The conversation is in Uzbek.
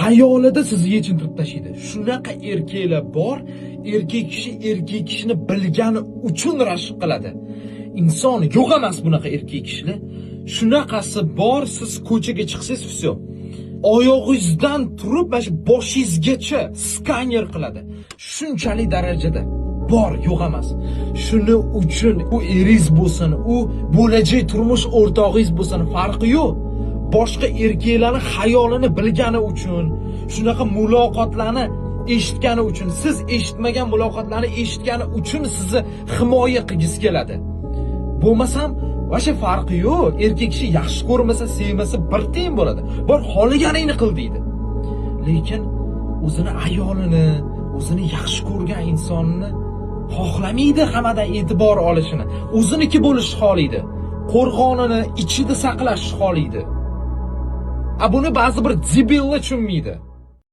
hayolida sizni yechintirib tashlaydi. Shunaqa erkaklar bor, erkak kishini bilgani uchun rashk qiladi. Inson yo'q emas bunaqa erkak kishilar. Shunaqasi bor, siz ko'chaga chiqsangiz vsyo. Oyog'ingizdan turib, mana shu boshingizgacha skaner qiladi. Shunchalik darajada bor, yo'q emas. Shuning uchun u eringiz bo'lsin, u bo'lajak turmush o'rtog'ingiz bo'lsin, farqi yo'q. Boshqa erkaklarning xayolini bilgani uchun, shunaqa muloqotlarni eshitgani uchun, siz eshitmagan muloqotlarni eshitgani uchun sizni himoya qilgisi keladi. Bo'lmasam, o'sha farqi yo'q. Erkak kishi yaxshi ko'rmasa, sevmasa bir teng bo'ladi. Bor xohlaganingni qil deydi. Lekin o'zini ayolini, o'zini yaxshi ko'rgan insonni xohlamaydi hammadan e'tibor olishini, o'ziniki bo'lishni xohlaydi. Qo'rg'onini ichida saqlashni xohlaydi. Buni ba'zi bir debillar tushunmaydi.